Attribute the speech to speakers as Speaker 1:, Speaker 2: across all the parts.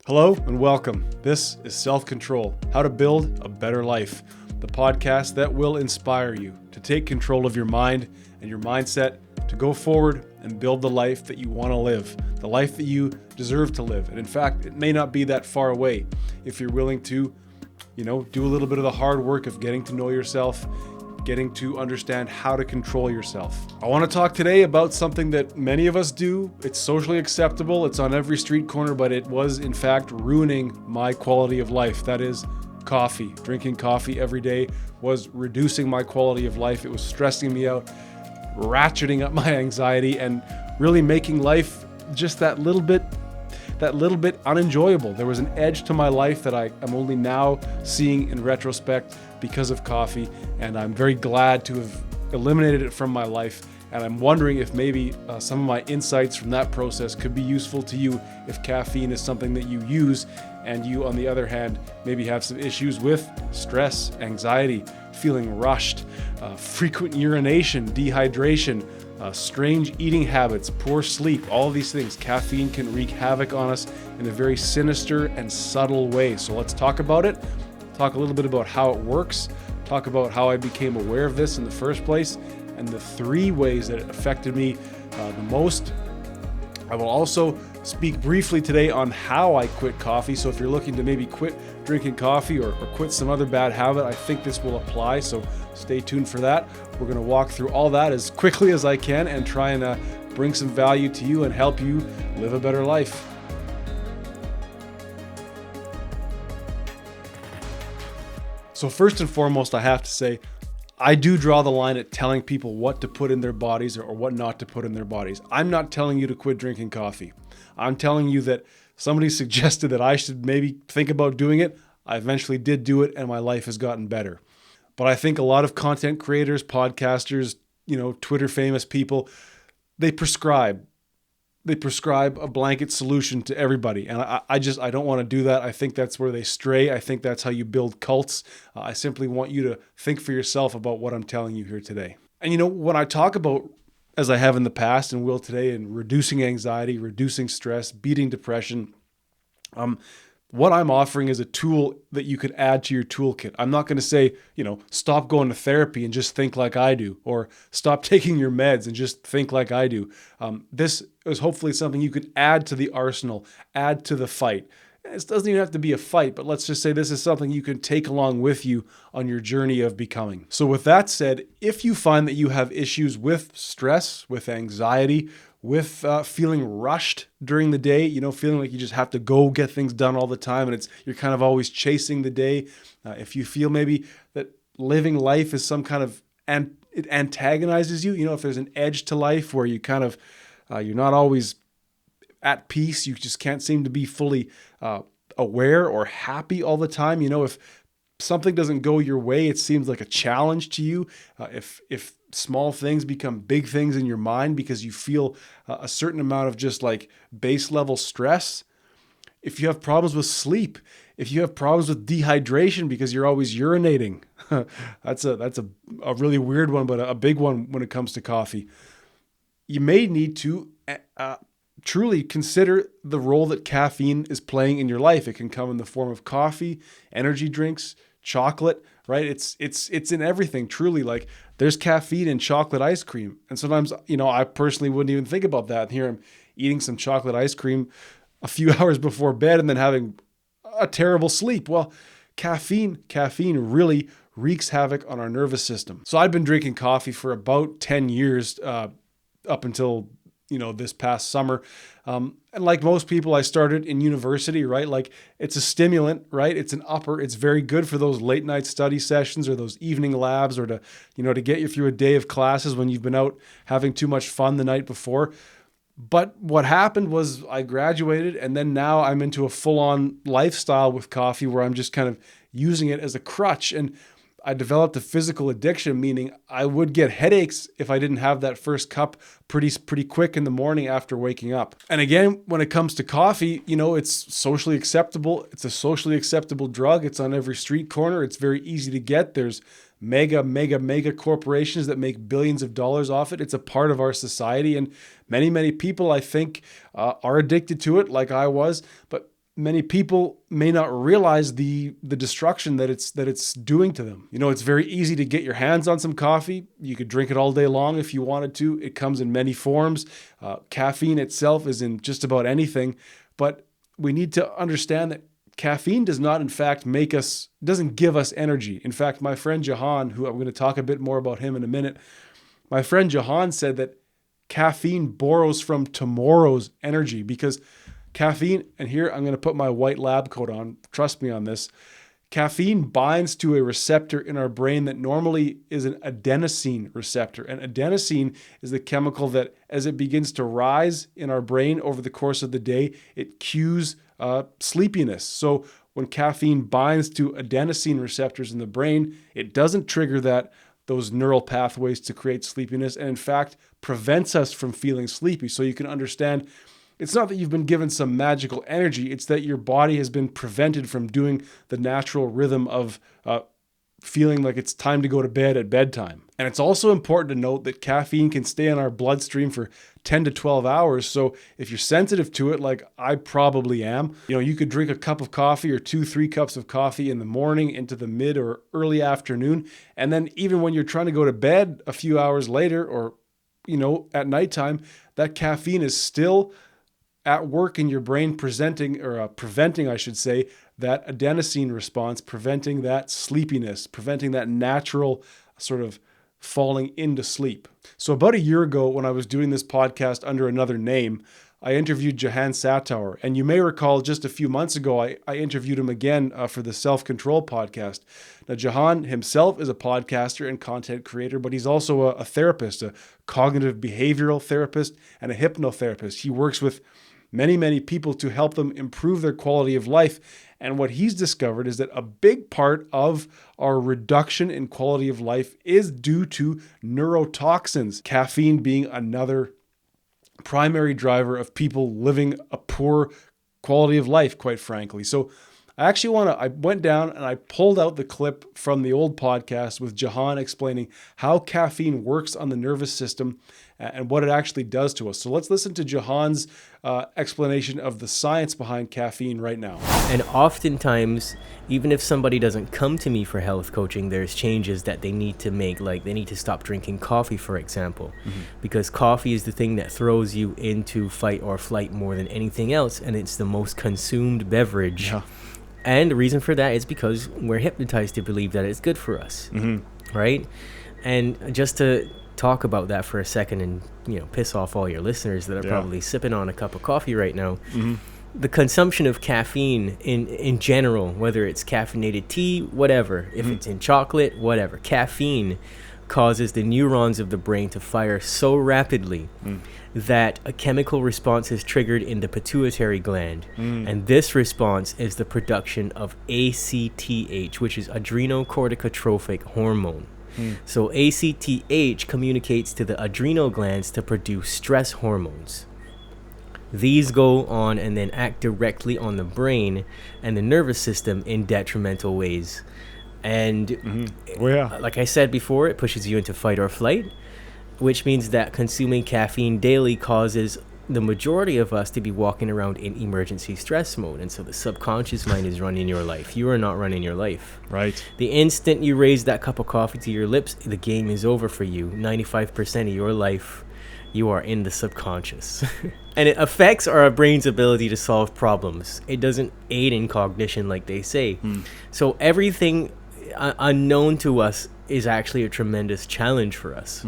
Speaker 1: Hello and welcome. This is Self-Control, How to Build a Better Life, the podcast that will inspire you to take control of your mind and your mindset to go forward and build the life that you want to live, the life that you deserve to live. And in fact, it may not be that far away if you're willing to, do a little bit of the hard work of getting to know yourself, getting to understand how to control yourself. I want to talk today about something that many of us do. It's socially acceptable. It's on every street corner, but it was in fact ruining my quality of life. That is coffee. Drinking coffee every day was reducing my quality of life. It was stressing me out, ratcheting up my anxiety, and really making life just that little bit unenjoyable. There was an edge to my life that I am only now seeing in retrospect because of coffee, and I'm very glad to have eliminated it from my life. And I'm wondering if maybe some of my insights from that process could be useful to you if caffeine is something that you use, and you, on the other hand, maybe have some issues with stress, anxiety, feeling rushed, frequent urination, dehydration, strange eating habits, poor sleep, all of these things. Caffeine can wreak havoc on us in a very sinister and subtle way. So let's talk about it, talk a little bit about how it works, talk about how I became aware of this in the first place, and the 3 ways that it affected me the most. I will also speak briefly today on how I quit coffee. So if you're looking to maybe quit drinking coffee or quit some other bad habit, I think this will apply. So stay tuned for that. We're going to walk through all that as quickly as I can and try and bring some value to you and help you live a better life. So first and foremost, I have to say, I do draw the line at telling people what to put in their bodies or what not to put in their bodies. I'm not telling you to quit drinking coffee. I'm telling you that somebody suggested that I should maybe think about doing it. I eventually did do it, and my life has gotten better. But I think a lot of content creators, podcasters, Twitter famous people, they prescribe a blanket solution to everybody. And I don't want to do that. I think that's where they stray. I think that's how you build cults. I simply want you to think for yourself about what I'm telling you here today. And when I talk about, as I have in the past and will today, in reducing anxiety, reducing stress, beating depression, what I'm offering is a tool that you could add to your toolkit. I'm not going to say, stop going to therapy and just think like I do, or stop taking your meds and just think like I do. This is hopefully something you could add to the arsenal, add to the fight. It doesn't even have to be a fight, but let's just say this is something you can take along with you on your journey of becoming. So with that said, if you find that you have issues with stress, with anxiety, with feeling rushed during the day, feeling like you just have to go get things done all the time, and you're kind of always chasing the day. If you feel maybe that living life is some kind of, it antagonizes you, if there's an edge to life where you kind of, you're not always at peace, you just can't seem to be fully aware or happy all the time. If something doesn't go your way, it seems like a challenge to you. If small things become big things in your mind because you feel a certain amount of just like base level stress. If you have problems with sleep, if you have problems with dehydration because you're always urinating, that's a really weird one, but a big one when it comes to coffee. You may need to truly consider the role that caffeine is playing in your life. It can come in the form of coffee, energy drinks, chocolate, right? It's in everything, truly. Like, there's caffeine in chocolate ice cream. And sometimes, I personally wouldn't even think about that. And here I'm eating some chocolate ice cream a few hours before bed and then having a terrible sleep. Well, caffeine really wreaks havoc on our nervous system. So I've been drinking coffee for about 10 years, up until this past summer. And like most people, I started in university, right? Like, it's a stimulant, right? It's it's very good for those late night study sessions or those evening labs, or to get you through a day of classes when you've been out having too much fun the night before. But what happened was I graduated, and then now I'm into a full-on lifestyle with coffee where I'm just kind of using it as a crutch. And I developed a physical addiction, meaning I would get headaches if I didn't have that first cup pretty quick in the morning after waking up. And again, when it comes to coffee, it's socially acceptable. It's a socially acceptable drug. It's on every street corner. It's very easy to get. There's mega corporations that make billions of dollars off it. It's a part of our society, and many people, I think, are addicted to it like I was. But many people may not realize the destruction that it's doing to them. You know, it's very easy to get your hands on some coffee. You could drink it all day long if you wanted to. It comes in many forms. Caffeine itself is in just about anything, but we need to understand that caffeine does not, in fact, doesn't give us energy. In fact, my friend Jahan, who I'm going to talk a bit more about him in a minute, my friend Jahan said that caffeine borrows from tomorrow's energy, because caffeine, and here I'm going to put my white lab coat on, trust me on this, caffeine binds to a receptor in our brain that normally is an adenosine receptor. And adenosine is the chemical that, as it begins to rise in our brain over the course of the day, it cues sleepiness. So when caffeine binds to adenosine receptors in the brain, it doesn't trigger those neural pathways to create sleepiness, and in fact prevents us from feeling sleepy. So you can understand, it's not that you've been given some magical energy, it's that your body has been prevented from doing the natural rhythm of feeling like it's time to go to bed at bedtime. And it's also important to note that caffeine can stay in our bloodstream for 10 to 12 hours. So if you're sensitive to it, like I probably am, you could drink a cup of coffee or 2-3 cups of coffee in the morning into the mid or early afternoon. And then even when you're trying to go to bed a few hours later, or, at nighttime, that caffeine is still at work in your brain, preventing, I should say, that adenosine response, preventing that sleepiness, preventing that natural sort of falling into sleep. So about a year ago, when I was doing this podcast under another name, I interviewed Jahan Satower. And you may recall just a few months ago, I interviewed him again for the Self-Control podcast. Now, Jahan himself is a podcaster and content creator, but he's also a therapist, a cognitive behavioral therapist, and a hypnotherapist. He works with many, many people to help them improve their quality of life. And what he's discovered is that a big part of our reduction in quality of life is due to neurotoxins, caffeine being another primary driver of people living a poor quality of life, quite frankly. So I went down and I pulled out the clip from the old podcast with Jahan explaining how caffeine works on the nervous system and what it actually does to us. So let's listen to Jahan's explanation of the science behind caffeine right now.
Speaker 2: And oftentimes, even if somebody doesn't come to me for health coaching, there's changes that they need to make, like they need to stop drinking coffee, for example, because coffee is the thing that throws you into fight or flight more than anything else, and it's the most consumed beverage. Yeah. And the reason for that is because we're hypnotized to believe that it's good for us, right? And just to talk about that for a second and, piss off all your listeners that are probably sipping on a cup of coffee right now, the consumption of caffeine in general, whether it's caffeinated tea, whatever, if it's in chocolate, whatever, caffeine causes the neurons of the brain to fire so rapidly that a chemical response is triggered in the pituitary gland. And this response is the production of ACTH, which is adrenocorticotropic hormone. So ACTH communicates to the adrenal glands to produce stress hormones. These go on and then act directly on the brain and the nervous system in detrimental ways. And like I said before, it pushes you into fight or flight, which means that consuming caffeine daily causes the majority of us to be walking around in emergency stress mode. And so the subconscious mind is running your life. You are not running your life.
Speaker 1: Right.
Speaker 2: The instant you raise that cup of coffee to your lips, the game is over for you. 95% of your life, you are in the subconscious. And it affects our brain's ability to solve problems. It doesn't aid in cognition like they say. So everything unknown to us is actually a tremendous challenge for us.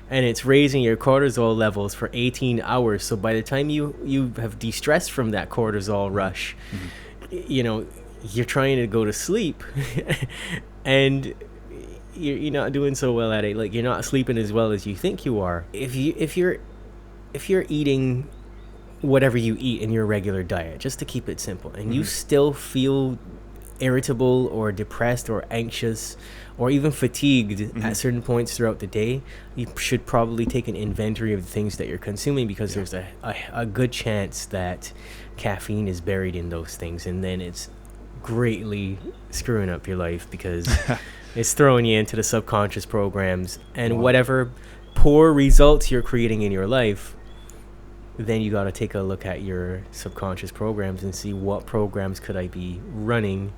Speaker 2: And it's raising your cortisol levels for 18 hours. So by the time you have de-stressed from that cortisol rush, you're trying to go to sleep and you're not doing so well at it. Like, you're not sleeping as well as you think you are. If you're eating whatever you eat in your regular diet, just to keep it simple, and you still feel irritable or depressed or anxious or even fatigued at certain points throughout the day, you should probably take an inventory of the things that you're consuming, because there's a good chance that caffeine is buried in those things, and then it's greatly screwing up your life because it's throwing you into the subconscious programs, and whatever poor results you're creating in your life, then you got to take a look at your subconscious programs and see what programs could I be running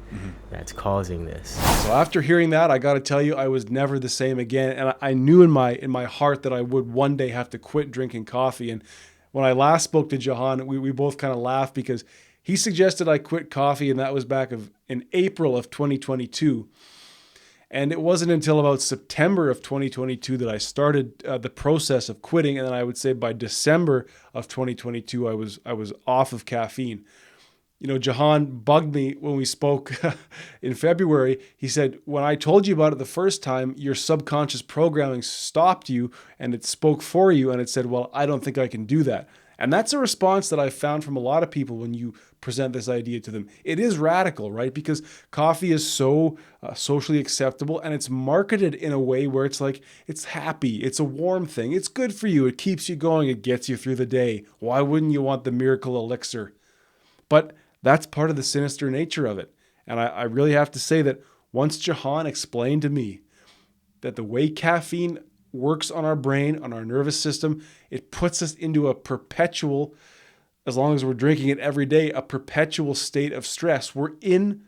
Speaker 2: that's causing this.
Speaker 1: So after hearing that, I got to tell you, I was never the same again. And I knew in my heart that I would one day have to quit drinking coffee. And when I last spoke to Jahan, we both kind of laughed because he suggested I quit coffee, and that was in April of 2022. And it wasn't until about September of 2022 that I started the process of quitting. And then I would say by December of 2022, I was off of caffeine. You know, Jahan bugged me when we spoke in February. He said, when I told you about it the first time, your subconscious programming stopped you and it spoke for you. And it said, well, I don't think I can do that. And that's a response that I've found from a lot of people when you present this idea to them. It is radical, right? Because coffee is so socially acceptable, and it's marketed in a way where it's like, it's happy, it's a warm thing, it's good for you, it keeps you going, it gets you through the day. Why wouldn't you want the miracle elixir? But that's part of the sinister nature of it. And I really have to say that once Jahan explained to me that the way caffeine works on our brain, on our nervous system, it puts us into a perpetual, as long as we're drinking it every day, a perpetual state of stress. We're in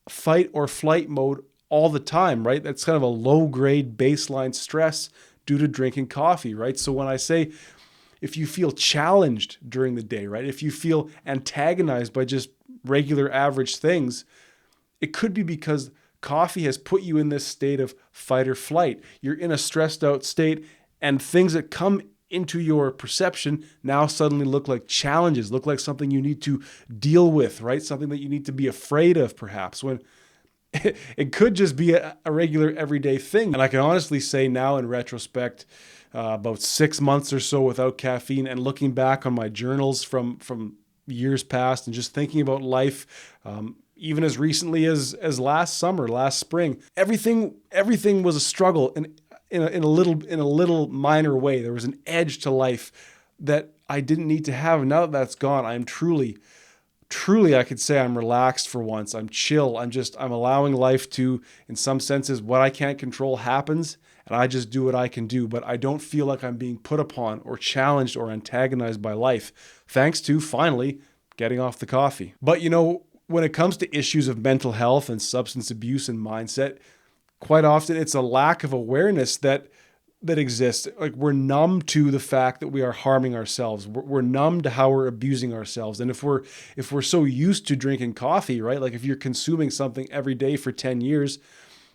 Speaker 1: fight or flight mode all the time, right? That's kind of a low grade baseline stress due to drinking coffee, right? So when I say, if you feel challenged during the day, right? If you feel antagonized by just regular average things, it could be because coffee has put you in this state of fight or flight. You're in a stressed out state, and things that come into your perception now suddenly look like challenges, look like something you need to deal with, right? Something that you need to be afraid of, perhaps, when it could just be a regular everyday thing. And I can honestly say now in retrospect, about 6 months or so without caffeine, and looking back on my journals from years past and just thinking about life, even as recently as last summer, last spring, everything was a struggle in a little minor way. There was an edge to life that I didn't need to have. Now that that's gone, I'm truly, I could say I'm relaxed for once. I'm chill. I'm allowing life to, in some senses, what I can't control happens, and I just do what I can do. But I don't feel like I'm being put upon or challenged or antagonized by life, thanks to finally getting off the coffee. But you know, when it comes to issues of mental health and substance abuse and mindset, quite often it's a lack of awareness that exists. Like, we're numb to the fact that we are harming ourselves. We're numb to how we're abusing ourselves. And if we're so used to drinking coffee, right? Like, if you're consuming something every day for 10 years,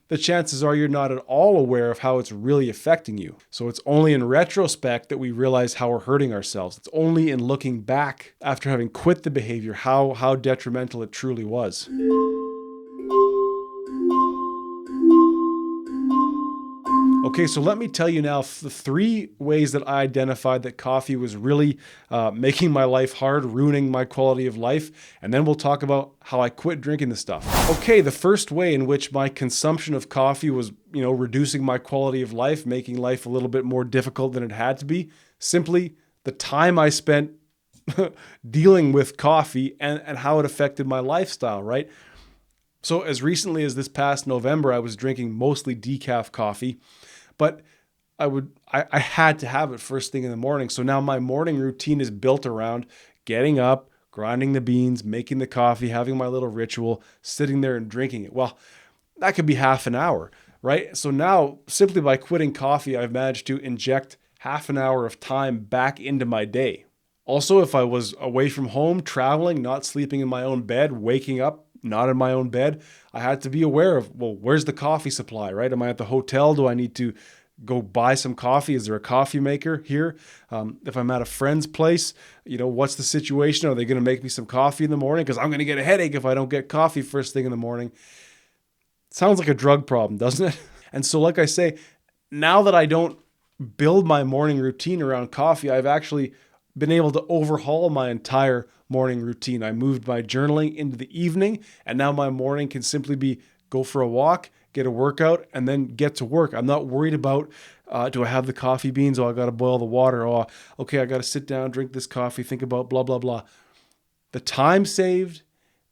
Speaker 1: the chances are you're not at all aware of how it's really affecting you. So it's only in retrospect that we realize how we're hurting ourselves. It's only in looking back after having quit the behavior how detrimental it truly was. Okay, so let me tell you now the 3 ways that I identified that coffee was really making my life hard, ruining my quality of life, and then we'll talk about how I quit drinking the stuff. Okay, the first way in which my consumption of coffee was, reducing my quality of life, making life a little bit more difficult than it had to be, simply the time I spent dealing with coffee and how it affected my lifestyle, right? So as recently as this past November, I was drinking mostly decaf coffee, but I had to have it first thing in the morning. So now my morning routine is built around getting up, grinding the beans, making the coffee, having my little ritual, sitting there and drinking it. Well, that could be half an hour, right? So now, simply by quitting coffee, I've managed to inject half an hour of time back into my day. Also, if I was away from home, traveling, not sleeping in my own bed, waking up not in my own bed, I had to be aware of, well, where's the coffee supply, right? Am I at the hotel? Do I need to go buy some coffee? Is there a coffee maker here? If I'm at a friend's place, what's the situation? Are they going to make me some coffee in the morning? Because I'm going to get a headache if I don't get coffee first thing in the morning. Sounds like a drug problem, doesn't it? And so, like I say, now that I don't build my morning routine around coffee, I've actually been able to overhaul my entire morning routine. I moved my journaling into the evening, and now my morning can simply be go for a walk, get a workout, and then get to work. I'm not worried about, do I have the coffee beans? Oh, I got to boil the water. Oh, okay, I got to sit down, drink this coffee, think about blah, blah, blah. The time saved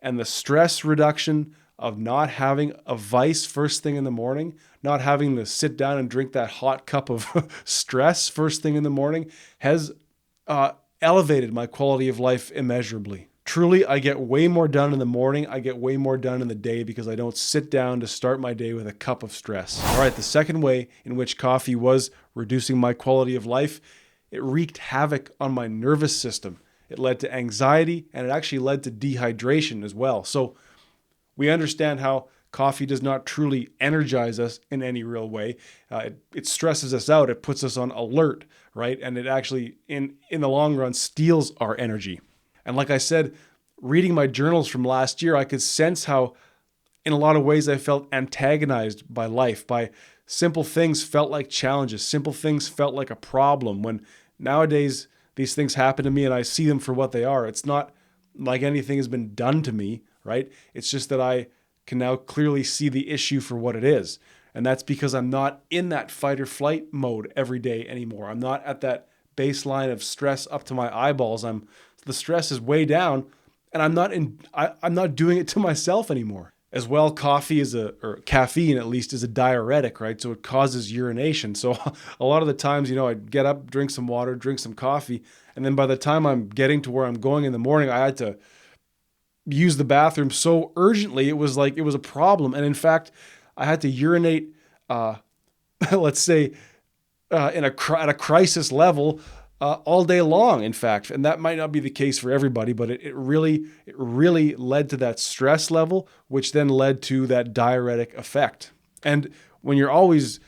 Speaker 1: and the stress reduction of not having a vice first thing in the morning, not having to sit down and drink that hot cup of stress first thing in the morning has elevated my quality of life immeasurably. Truly, I get way more done in the morning. I get way more done in the day because I don't sit down to start my day with a cup of stress. All right, the second way in which coffee was reducing my quality of life, it wreaked havoc on my nervous system. It led to anxiety, and it actually led to dehydration as well. So we understand how coffee does not truly energize us in any real way. It stresses us out. It puts us on alert, right? And it actually, in the long run, steals our energy. And like I said, reading my journals from last year, I could sense how, in a lot of ways, I felt antagonized by life, by simple things felt like challenges. Simple things felt like a problem, when nowadays these things happen to me and I see them for what they are. It's not like anything has been done to me, right? It's just that I can now clearly see the issue for what it is. And that's because I'm not in that fight or flight mode every day anymore. I'm not at that baseline of stress up to my eyeballs. The stress is way down, and I'm not doing it to myself anymore. As well, or caffeine at least, is a diuretic, right? So it causes urination. So a lot of the times, I'd get up, drink some water, drink some coffee, and then by the time I'm getting to where I'm going in the morning, I had to use the bathroom so urgently. It was like it was a problem. And in fact, I had to urinate, let's say, at a crisis level all day long, in fact. And that might not be the case for everybody, but it really led to that stress level, which then led to that diuretic effect. And when you're always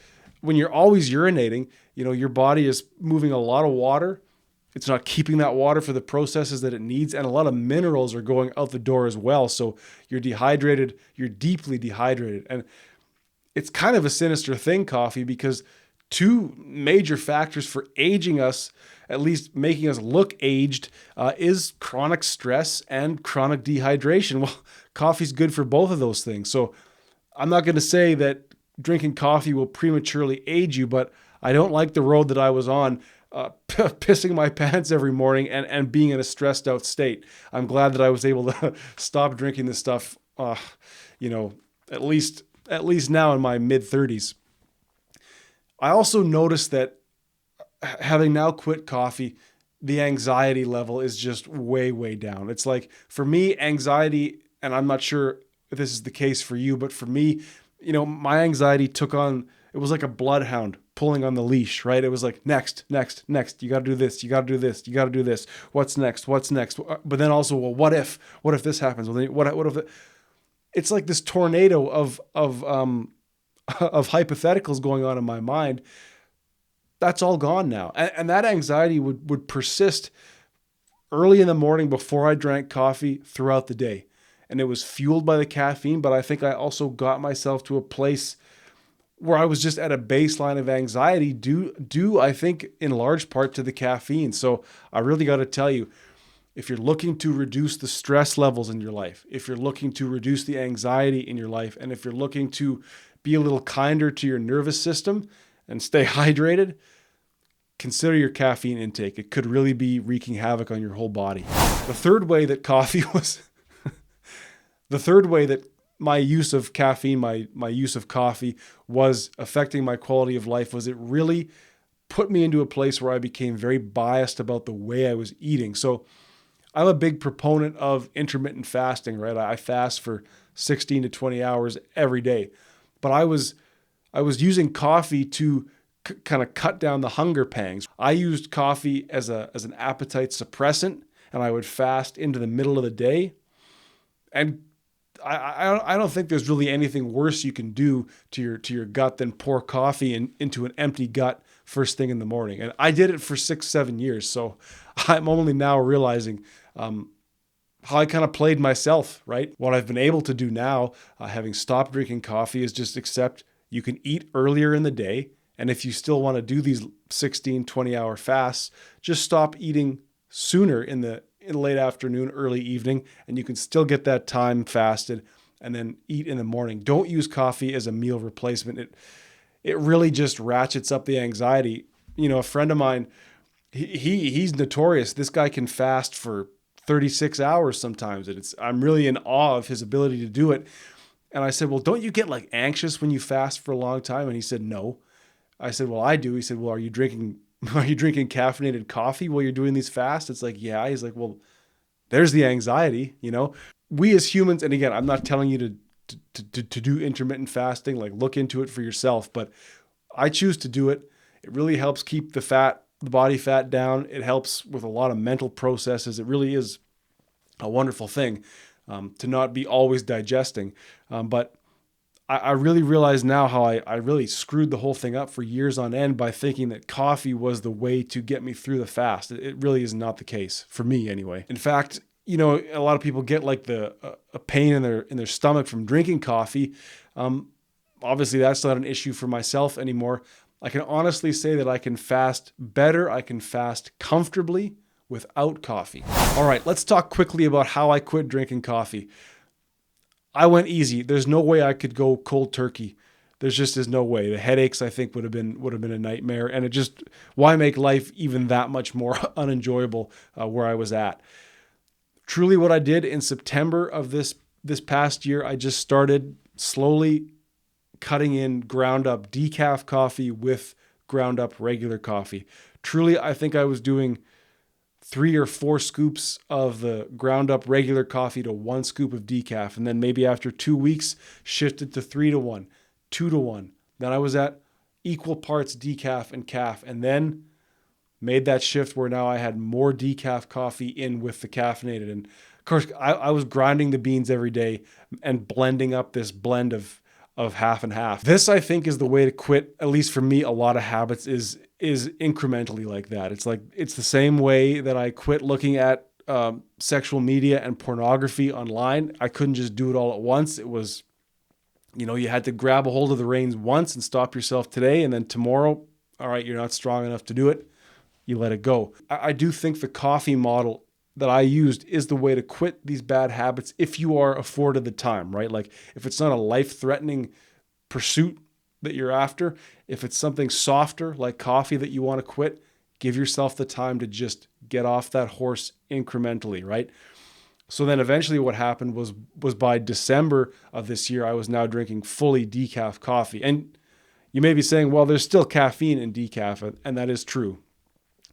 Speaker 1: urinating, your body is moving a lot of water. It's not keeping that water for the processes that it needs, and a lot of minerals are going out the door as well. So you're dehydrated, you're deeply dehydrated. And it's kind of a sinister thing, coffee, because two major factors for aging us, at least making us look aged, is chronic stress and chronic dehydration. Well, coffee's good for both of those things. So I'm not going to say that drinking coffee will prematurely age you, but I don't like the road that I was on, pissing my pants every morning and being in a stressed out state. I'm glad that I was able to stop drinking this stuff, at least now in my mid-30s. I also noticed that having now quit coffee, the anxiety level is just way, way down. It's like, for me, anxiety, and I'm not sure if this is the case for you, but for me, my anxiety took on, it was like a bloodhound pulling on the leash, right? It was like, next. You got to do this. You got to do this. You got to do this. What's next? But then also, well, what if this happens? Well, what if it's like this tornado of hypotheticals going on in my mind. That's all gone now. And that anxiety would persist early in the morning before I drank coffee throughout the day. And it was fueled by the caffeine, but I think I also got myself to a place where I was just at a baseline of anxiety due, I think, in large part to the caffeine. So I really got to tell you, if you're looking to reduce the stress levels in your life, if you're looking to reduce the anxiety in your life, and if you're looking to be a little kinder to your nervous system and stay hydrated, consider your caffeine intake. It could really be wreaking havoc on your whole body. The third way that my use of caffeine, my use of coffee was affecting my quality of life was it really put me into a place where I became very biased about the way I was eating. So I'm a big proponent of intermittent fasting, right? I fast for 16 to 20 hours every day. But I was using coffee to kind of cut down the hunger pangs. I used coffee as an appetite suppressant, and I would fast into the middle of the day. And I don't think there's really anything worse you can do to your gut than pour coffee into an empty gut first thing in the morning. And I did it for 6-7 years. So I'm only now realizing how I kind of played myself, right? What I've been able to do now, having stopped drinking coffee, is just accept you can eat earlier in the day. And if you still want to do these 16, 20-hour fasts, just stop eating sooner in the late afternoon, early evening, and you can still get that time fasted and then eat in the morning. Don't use coffee as a meal replacement. It really just ratchets up the anxiety. A friend of mine, he's notorious. This guy can fast for 36 hours sometimes. And I'm really in awe of his ability to do it. And I said, well, don't you get anxious when you fast for a long time? And he said, no. I said, well, I do. He said, well, are you drinking are you drinking caffeinated coffee while you're doing these fasts? It's like, yeah. He's like, well, there's the anxiety, We as humans, and again, I'm not telling you to do intermittent fasting, like look into it for yourself, but I choose to do it. It really helps keep the body fat down. It helps with a lot of mental processes. It really is a wonderful thing to not be always digesting. But I really realize now how I really screwed the whole thing up for years on end by thinking that coffee was the way to get me through the fast. It really is not the case for me anyway. In fact, a lot of people get like a pain in their stomach from drinking coffee. Obviously that's not an issue for myself anymore. I can honestly say that I can fast better. I can fast comfortably without coffee. All right, let's talk quickly about how I quit drinking coffee. I went easy. There's no way I could go cold turkey. There's no way. The headaches, I think, would have been a nightmare, and why make life even that much more unenjoyable where I was at. Truly, what I did in September of this past year, I just started slowly cutting in ground up decaf coffee with ground up regular coffee. Truly, I think I was doing 3 or 4 scoops of the ground up regular coffee to 1 scoop of decaf. And then maybe after 2 weeks, shifted to 3 to 1, 2 to 1. Then I was at equal parts decaf and caf. And then made that shift where now I had more decaf coffee in with the caffeinated. And of course, I was grinding the beans every day and blending up this blend of half and half. This, I think, is the way to quit, at least for me, a lot of habits is incrementally like that. It's the same way that I quit looking at sexual media and pornography online. I couldn't just do it all at once. It was, you had to grab a hold of the reins once and stop yourself today. And then tomorrow, all right, you're not strong enough to do it. You let it go. I do think the coffee model that I used is the way to quit these bad habits if you are afforded the time, right? Like if it's not a life-threatening pursuit that you're after, if it's something softer like coffee that you want to quit, give yourself the time to just get off that horse incrementally, right? So then eventually what happened was by December of this year, I was now drinking fully decaf coffee. And you may be saying, well, there's still caffeine in decaf, and that is true.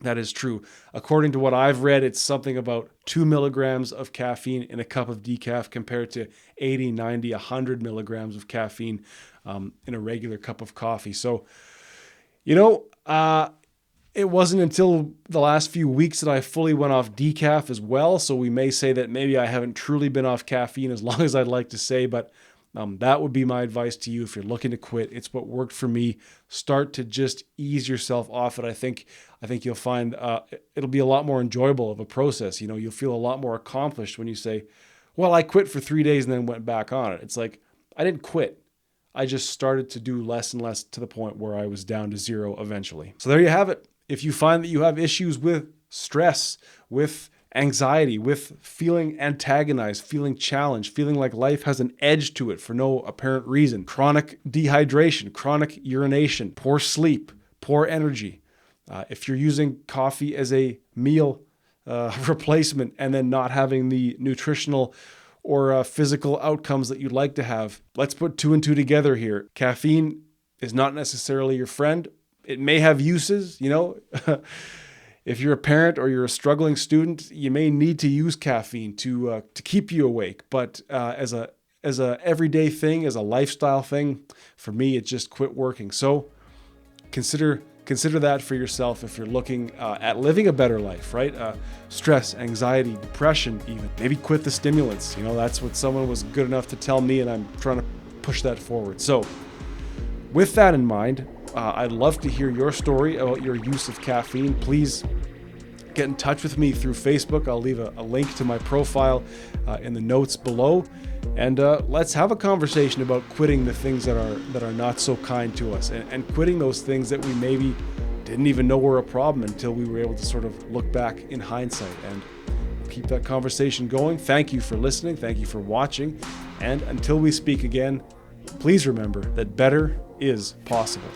Speaker 1: That is true. According to what I've read, it's something about 2 milligrams of caffeine in a cup of decaf compared to 80, 90, 100 milligrams of caffeine in a regular cup of coffee. So, it wasn't until the last few weeks that I fully went off decaf as well. So we may say that maybe I haven't truly been off caffeine as long as I'd like to say, but that would be my advice to you if you're looking to quit. It's what worked for me. Start to just ease yourself off it. I think you'll find it'll be a lot more enjoyable of a process. You'll feel a lot more accomplished when you say, well, I quit for 3 days and then went back on it. It's like, I didn't quit. I just started to do less and less to the point where I was down to 0 eventually. So there you have it. If you find that you have issues with stress, with anxiety, with feeling antagonized, feeling challenged, feeling like life has an edge to it for no apparent reason, chronic dehydration, chronic urination, poor sleep, poor energy. If you're using coffee as a meal replacement and then not having the nutritional or physical outcomes that you'd like to have, let's put 2 and 2 together here. Caffeine is not necessarily your friend. It may have uses, If you're a parent or you're a struggling student, you may need to use caffeine to keep you awake. But as a everyday thing, as a lifestyle thing, for me, it just quit working. So consider that for yourself if you're looking at living a better life, right? Stress, anxiety, depression, even. Maybe quit the stimulants. That's what someone was good enough to tell me, and I'm trying to push that forward. So with that in mind, I'd love to hear your story about your use of caffeine. Please get in touch with me through Facebook. I'll leave a link to my profile in the notes below. And let's have a conversation about quitting the things that are not so kind to us and quitting those things that we maybe didn't even know were a problem until we were able to sort of look back in hindsight and keep that conversation going. Thank you for listening. Thank you for watching. And until we speak again, please remember that better is possible.